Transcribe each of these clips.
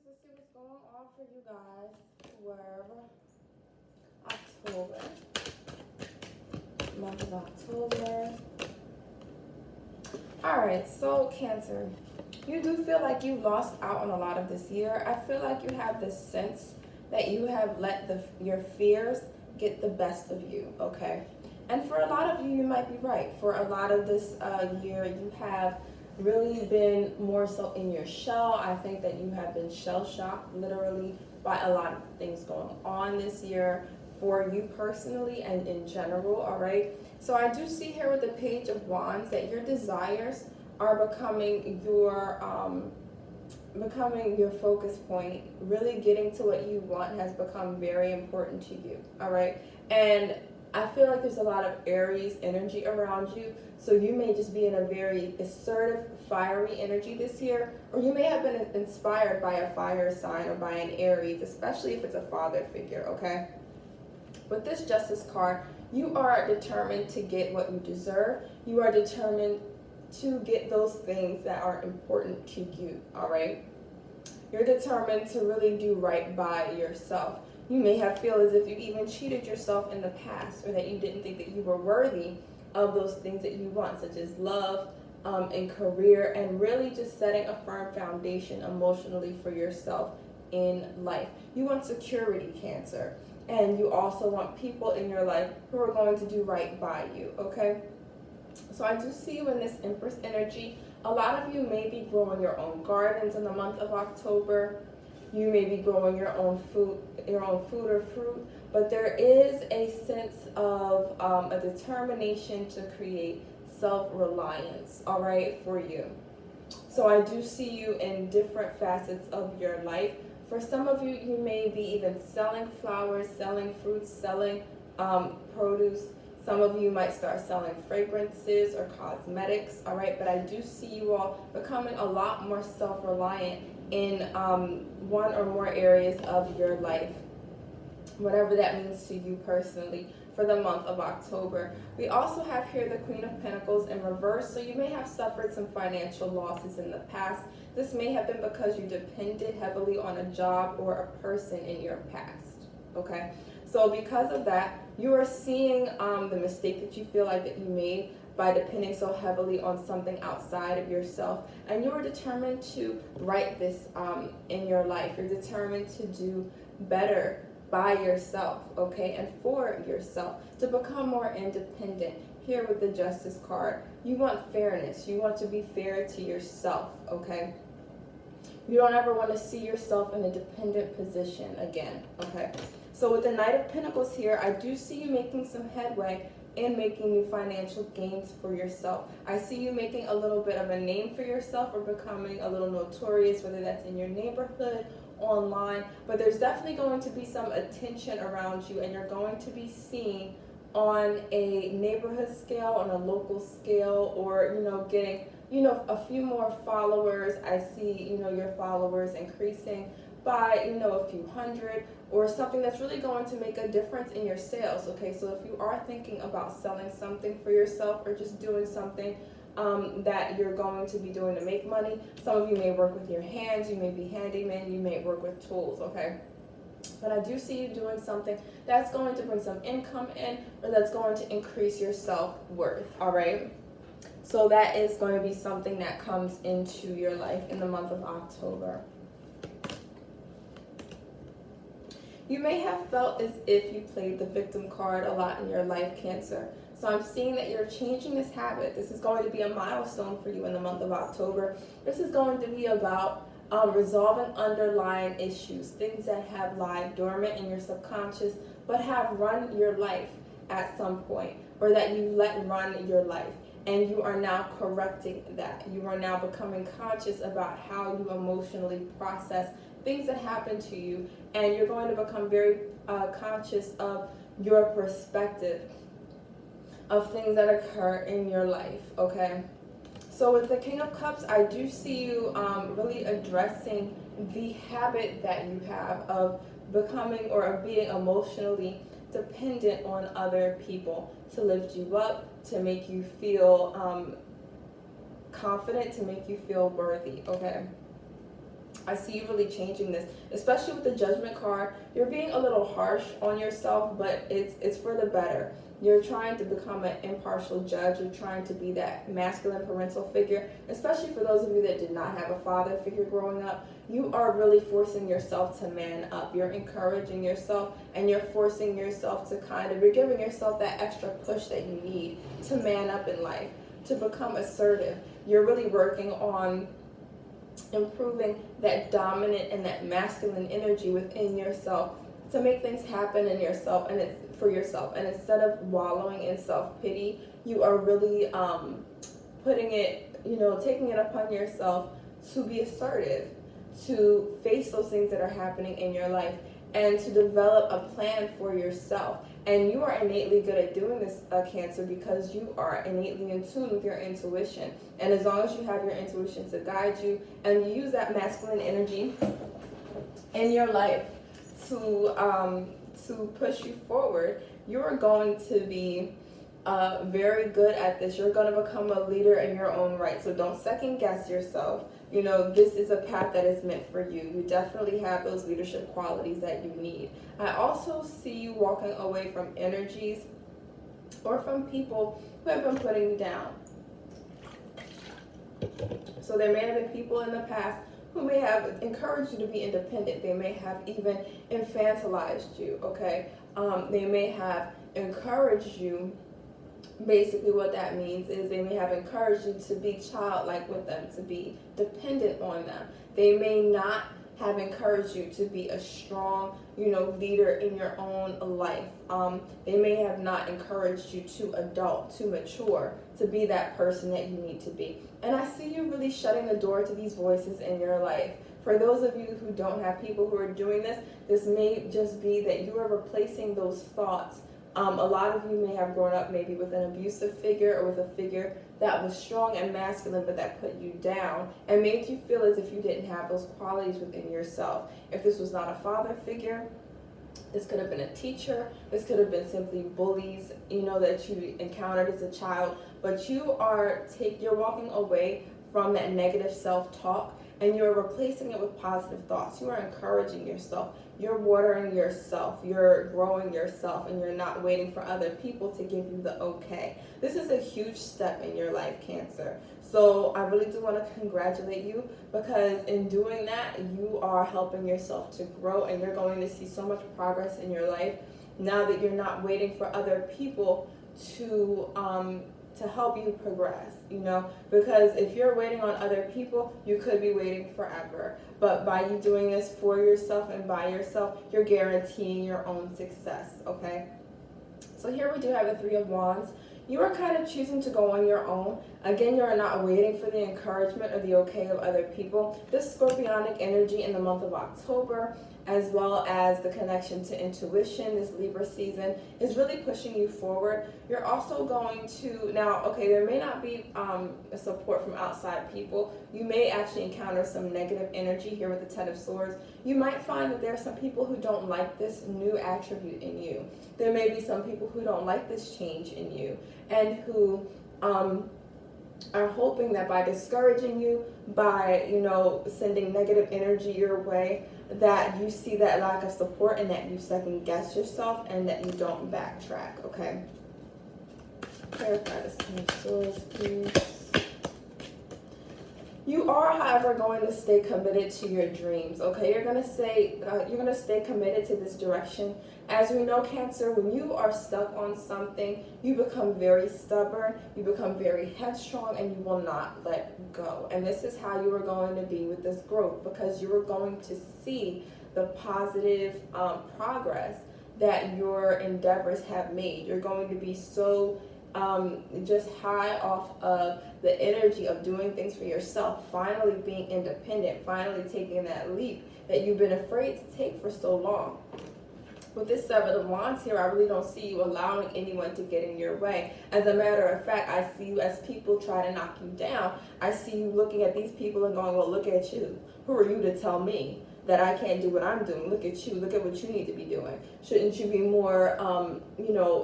Let's see what's going on for you guys for October. Month of October. Alright, so Cancer. You do feel like you lost out on a lot of this year. I feel like you have this sense that you have let your fears get the best of you, okay? And for a lot of you, you might be right. For a lot of this year, you have really been more so in your shell. I think that you have been shell-shocked, literally, by a lot of things going on this year for you personally and in general, all right? So I do see here with the Page of Wands that your desires are becoming your focus point. Really getting to what you want has become very important to you, all right? And I feel like there's a lot of Aries energy around you, so you may just be in a very assertive, fiery energy this year, or you may have been inspired by a fire sign or by an Aries, especially if it's a father figure, okay? With this Justice card, you are determined to get what you deserve. You are determined to get those things that are important to you, all right? You're determined to really do right by yourself. You may have feel as if you even cheated yourself in the past, or that you didn't think that you were worthy of those things that you want, such as love and career, and really just setting a firm foundation emotionally for yourself in life. You want security, Cancer, and you also want people in your life who are going to do right by you, okay? So I do see you in this Empress energy. A lot of you may be growing your own gardens in the month of October. You may be growing your own food or fruit, but there is a sense of a determination to create self-reliance, all right, for you. So I do see you in different facets of your life. For some of you, you may be even selling flowers, selling fruits, selling produce. Some of you might start selling fragrances or cosmetics, all right? But I do see you all becoming a lot more self-reliant in one or more areas of your life, whatever that means to you personally for the month of October. We also have here the Queen of Pentacles in reverse, so you may have suffered some financial losses in the past. This may have been because you depended heavily on a job or a person in your past, okay? So because of that, you are seeing the mistake that you feel like that you made by depending so heavily on something outside of yourself, and you are determined to right this in your life. You're determined to do better by yourself, okay, and for yourself, to become more independent. Here with the Justice card, you want fairness. You want to be fair to yourself, okay? You don't ever want to see yourself in a dependent position again, okay? So with the Knight of Pentacles here, I do see you making some headway in making new financial gains for yourself. I see you making a little bit of a name for yourself or becoming a little notorious, whether that's in your neighborhood, online, but there's definitely going to be some attention around you, and you're going to be seen on a neighborhood scale, on a local scale, or, you know, getting, you know, a few more followers. I see, you know, your followers increasing by, you know, a few hundred, or something that's really going to make a difference in your sales, okay? So if you are thinking about selling something for yourself or just doing something that you're going to be doing to make money, some of you may work with your hands, you may be handyman, you may work with tools, okay? But I do see you doing something that's going to bring some income in, or that's going to increase your self-worth, all right? So that is going to be something that comes into your life in the month of October. You may have felt as if you played the victim card a lot in your life, Cancer. So I'm seeing that you're changing this habit. This is going to be a milestone for you in the month of October. This is going to be about resolving underlying issues, things that have lied dormant in your subconscious, but have run your life at some point, or that you let run your life. And you are now correcting that. You are now becoming conscious about how you emotionally process things that happen to you, and you're going to become very conscious of your perspective of things that occur in your life, okay? So with the King of Cups, I do see you really addressing the habit that you have of becoming or of being emotionally dependent on other people to lift you up, to make you feel confident, to make you feel worthy, okay? I see you really changing this, especially with the Judgment card. You're being a little harsh on yourself, but it's for the better. You're trying to become an impartial judge. You're trying to be that masculine parental figure, especially for those of you that did not have a father figure growing up. You are really forcing yourself to man up. You're encouraging yourself, and you're forcing yourself to you're giving yourself that extra push that you need to man up in life, to become assertive. You're really working on improving that dominant and that masculine energy within yourself to make things happen in yourself, and it's for yourself. And instead of wallowing in self-pity, you are really putting it, taking it upon yourself to be assertive, to face those things that are happening in your life, and to develop a plan for yourself. And you are innately good at doing this, Cancer, because you are innately in tune with your intuition. And as long as you have your intuition to guide you, and you use that masculine energy in your life to push you forward, you are going to be very good at this. You're going to become a leader in your own right. So don't second guess yourself. This is a path that is meant for you. You definitely have those leadership qualities that you need. I also see you walking away from energies or from people who have been putting you down. So there may have been people in the past who may have encouraged you to be independent. They may have even infantilized you, okay? They may have encouraged you. Basically what that means is they may have encouraged you to be childlike with them, to be dependent on them. They may not have encouraged you to be a strong, leader in your own life. They may have not encouraged you to adult, to mature, to be that person that you need to be. And I see you really shutting the door to these voices in your life. For those of you who don't have people who are doing this, this may just be that you are replacing those thoughts. A lot of you may have grown up maybe with an abusive figure or with a figure that was strong and masculine, but that put you down and made you feel as if you didn't have those qualities within yourself. If this was not a father figure, this could have been a teacher. This could have been simply bullies, that you encountered as a child. But you're walking away from that negative self-talk, and you're replacing it with positive thoughts. You are encouraging yourself. You're watering yourself. You're growing yourself, and you're not waiting for other people to give you the okay. This is a huge step in your life, Cancer. So I really do want to congratulate you, because in doing that, you are helping yourself to grow, and you're going to see so much progress in your life now that you're not waiting for other people to help you progress, because if you're waiting on other people, you could be waiting forever. But by you doing this for yourself and by yourself, you're guaranteeing your own success, okay? So here we do have the Three of Wands. You are kind of choosing to go on your own. Again, you are not waiting for the encouragement or the okay of other people. This scorpionic energy in the month of October, as well as the connection to intuition, this Libra season, is really pushing you forward. You're also going to, there may not be support from outside people. You may actually encounter some negative energy here with the Ten of Swords. You might find that there are some people who don't like this new attribute in you. There may be some people who don't like this change in you, and who are hoping that by discouraging you, by sending negative energy your way, that you see that lack of support, and that you second guess yourself, and that you don't backtrack. Okay, clarify this Ten of Swords, please. You are, however, going to stay committed to your dreams. Okay, you're going to stay committed to this direction. As we know, Cancer, when you are stuck on something, you become very stubborn, you become very headstrong, and you will not let go. And this is how you are going to be with this growth, because you are going to see the positive progress that your endeavors have made. You're going to be so just high off of the energy of doing things for yourself, finally being independent, finally taking that leap that you've been afraid to take for so long. With this Seven of Wands here, I really don't see you allowing anyone to get in your way. As a matter of fact, I see you as people try to knock you down. I see you looking at these people and going, well, look at you. Who are you to tell me that I can't do what I'm doing? Look at you. Look at what you need to be doing. Shouldn't you be more,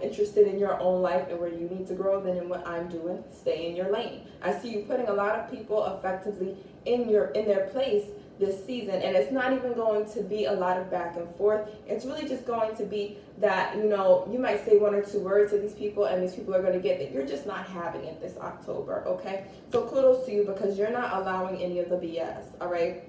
interested in your own life and where you need to grow than in what I'm doing? Stay in your lane. I see you putting a lot of people effectively in their place this season. And it's not even going to be a lot of back and forth. It's really just going to be that, you know, you might say 1 or 2 words to these people, and these people are going to get that you're just not having it this October, okay? So kudos to you, because you're not allowing any of the BS, all right?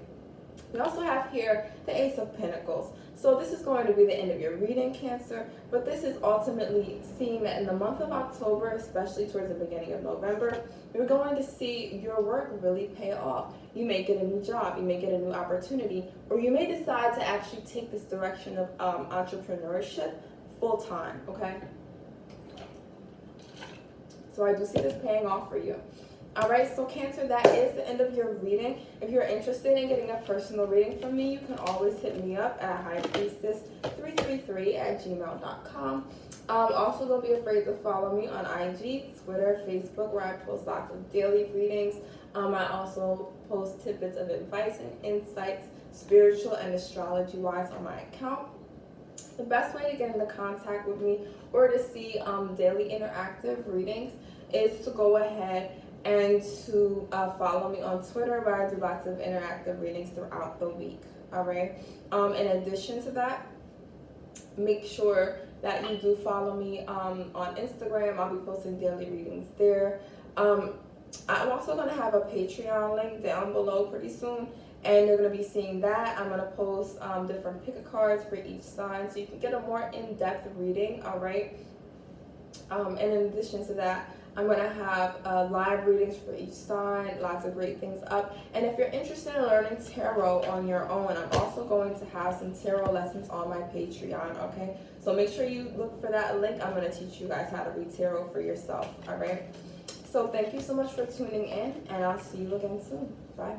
We also have here the Ace of Pentacles. So this is going to be the end of your reading, Cancer, but this is ultimately seeing that in the month of October, especially towards the beginning of November, you're going to see your work really pay off. You may get a new job, you may get a new opportunity, or you may decide to actually take this direction of entrepreneurship full time, okay? So I do see this paying off for you. All right, so Cancer, that is the end of your reading. If you're interested in getting a personal reading from me, you can always hit me up at Hi-Priestess333@gmail.com. Also, don't be afraid to follow me on IG, Twitter, Facebook, where I post lots of daily readings. I also post tidbits of advice and insights, spiritual and astrology-wise, on my account. The best way to get into contact with me or to see daily interactive readings is to go ahead and to follow me on Twitter, where I do lots of interactive readings throughout the week. All right. In addition to that, make sure that you do follow me on Instagram. I'll be posting daily readings there. I'm also going to have a Patreon link down below pretty soon, and you're going to be seeing that. I'm going to post different pick cards for each sign, so you can get a more in-depth reading. All right. And in addition to that, I'm going to have live readings for each sign, lots of great things up. And if you're interested in learning tarot on your own, I'm also going to have some tarot lessons on my Patreon, okay? So make sure you look for that link. I'm going to teach you guys how to read tarot for yourself, all right? So thank you so much for tuning in, and I'll see you again soon. Bye.